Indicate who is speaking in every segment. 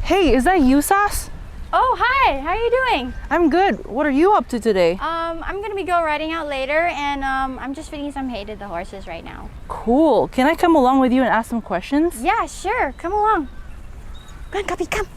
Speaker 1: Hey, is that you, Sas?
Speaker 2: Oh, hi. How are you doing?
Speaker 1: I'm good. What are you up to today?
Speaker 2: I'm gonna go riding out later, and I'm just feeding some hay to the horses right now.
Speaker 1: Cool. Can I come along with you and ask some questions?
Speaker 2: Yeah, sure. Come along. Come on, Kopi, come.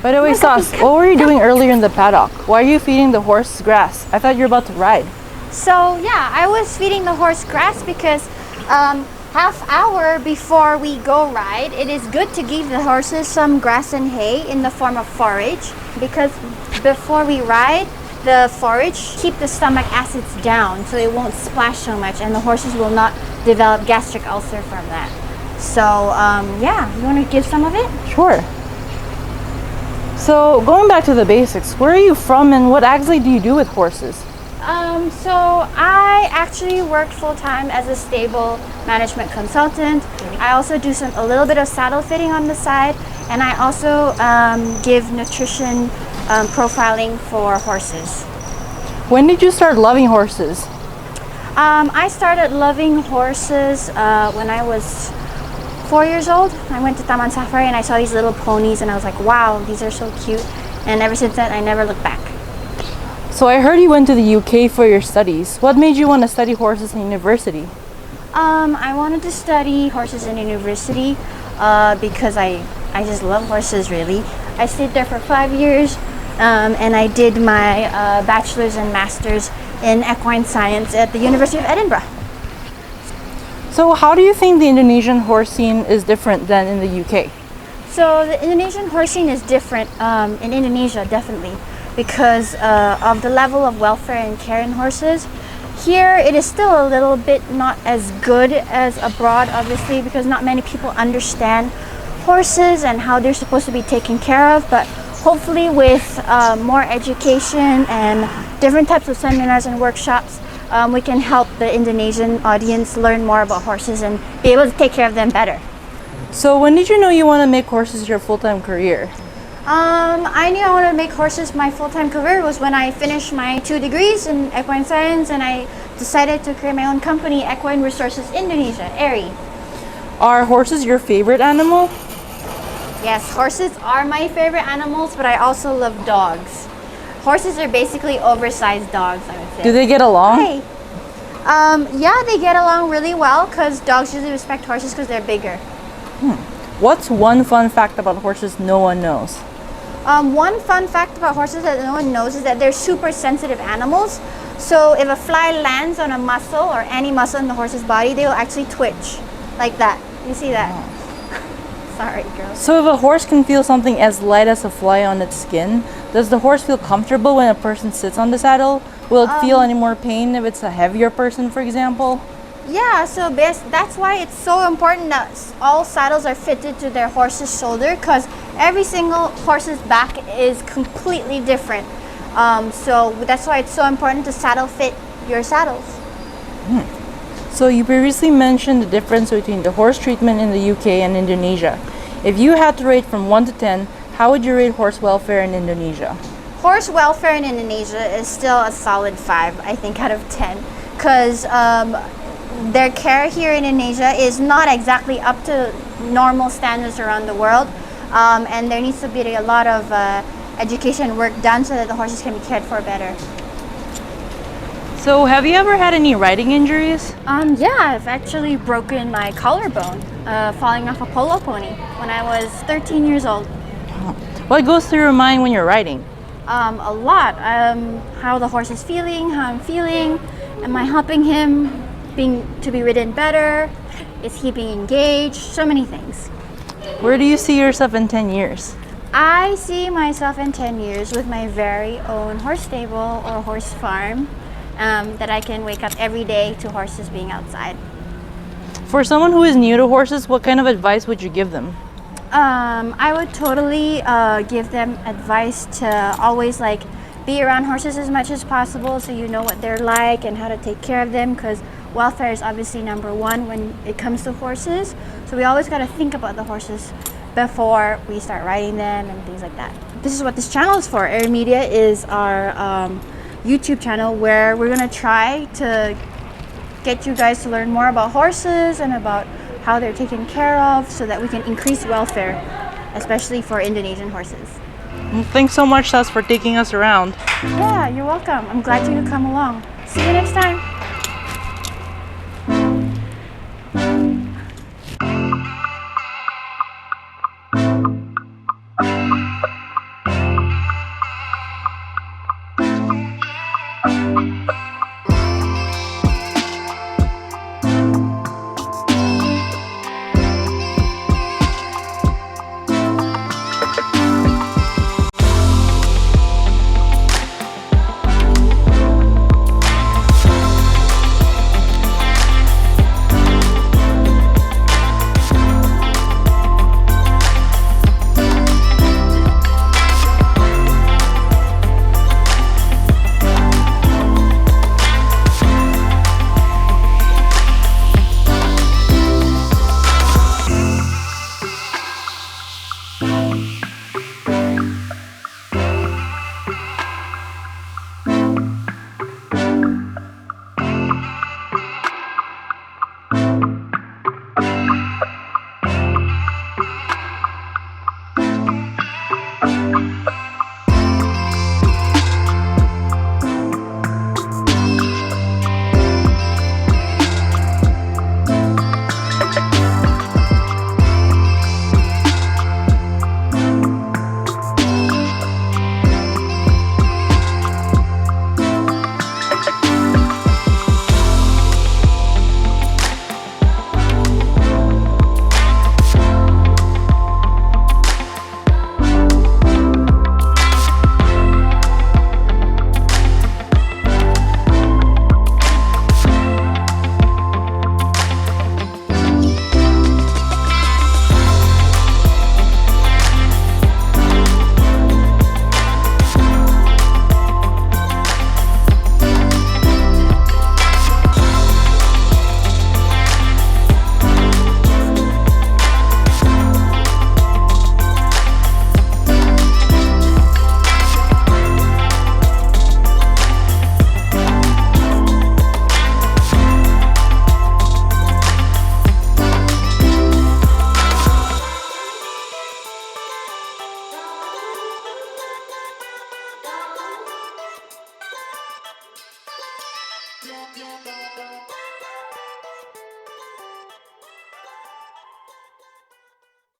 Speaker 1: By the way, Sas, what were you doing earlier in the paddock? Why are you feeding the horse grass? I thought you were about to ride.
Speaker 2: So yeah, I was feeding the horse grass because half hour before we go ride, it is good to give the horses some grass and hay in the form of forage, because before we ride, the forage keep the stomach acids down so it won't splash so much, and the horses will not develop gastric ulcer from that. So yeah, you want to give some of it?
Speaker 1: Sure. So, going back to the basics, where are you from and what exactly do you do with horses?
Speaker 2: So I actually work full-time as a stable management consultant. I also do a little bit of saddle fitting on the side, and I also give nutrition profiling for horses.
Speaker 1: When did you start loving horses?
Speaker 2: I started loving horses when I was 4 years old. I went to Taman Safari and I saw these little ponies and I was like, wow, these are so cute. And ever since then, I never looked back.
Speaker 1: So I heard you went to the UK for your studies. What made you want to study horses in university?
Speaker 2: I wanted to study horses in university because I just love horses, really. I stayed there for 5 years and I did my Bachelors and Masters in Equine Science at the University of Edinburgh.
Speaker 1: So how do you think the Indonesian horse scene is different than in the UK?
Speaker 2: So the Indonesian horse scene is different in Indonesia, definitely, because of the level of welfare and care in horses. Here it is still a little bit not as good as abroad, obviously, because not many people understand horses and how they're supposed to be taken care of, but hopefully with more education and different types of seminars and workshops, we can help the Indonesian audience learn more about horses and be able to take care of them better.
Speaker 1: So when did you know you want to make horses your full-time career?
Speaker 2: I knew I wanted to make horses my full-time career was when I finished my 2 degrees in equine science, and I decided to create my own company, Equine Resources Indonesia, ERI.
Speaker 1: Are horses your favorite animal?
Speaker 2: Yes, horses are my favorite animals, but I also love dogs. Horses are basically oversized dogs, I would say.
Speaker 1: Do they get along?
Speaker 2: Hey. Yeah, they get along really well because dogs usually respect horses because they're bigger.
Speaker 1: What's one fun fact about horses no one knows?
Speaker 2: One fun fact about horses that no one knows is that they're super sensitive animals. So if a fly lands on a muscle or any muscle in the horse's body, they will actually twitch like that. You see that? Oh. Sorry, girl.
Speaker 1: So if a horse can feel something as light as a fly on its skin, does the horse feel comfortable when a person sits on the saddle? Will it feel any more pain if it's a heavier person, for example?
Speaker 2: Yeah, so that's why it's so important that all saddles are fitted to their horse's shoulder, because every single horse's back is completely different. So that's why it's so important to saddle fit your saddles.
Speaker 1: So you previously mentioned the difference between the horse treatment in the UK and Indonesia. If you had to rate from 1 to 10, how would you rate horse welfare in Indonesia?
Speaker 2: Horse welfare in Indonesia is still a solid 5, I think, out of 10, because their care here in Indonesia is not exactly up to normal standards around the world, and there needs to be a lot of education work done so that the horses can be cared for better.
Speaker 1: So have you ever had any riding injuries?
Speaker 2: Yeah, I've actually broken my collarbone falling off a polo pony when I was 13 years old.
Speaker 1: What goes through your mind when you're riding?
Speaker 2: A lot. How the horse is feeling, how I'm feeling. Am I helping him to be ridden better? Is he being engaged? So many things.
Speaker 1: Where do you see yourself in 10 years?
Speaker 2: I see myself in 10 years with my very own horse stable or horse farm that I can wake up every day to horses being outside.
Speaker 1: For someone who is new to horses, what kind of advice would you give them?
Speaker 2: I would totally give them advice to always be around horses as much as possible so you know what they're like and how to take care of them, because welfare is obviously number one when it comes to horses. So we always got to think about the horses before we start riding them and things like that. This is what this channel is for. ERI Media is our YouTube channel where we're going to try to get you guys to learn more about horses and about how they're taken care of so that we can increase welfare, especially for Indonesian horses.
Speaker 1: Well, thanks so much, Sas, for taking us around.
Speaker 2: Yeah, you're welcome. I'm glad you could come along. See you next time.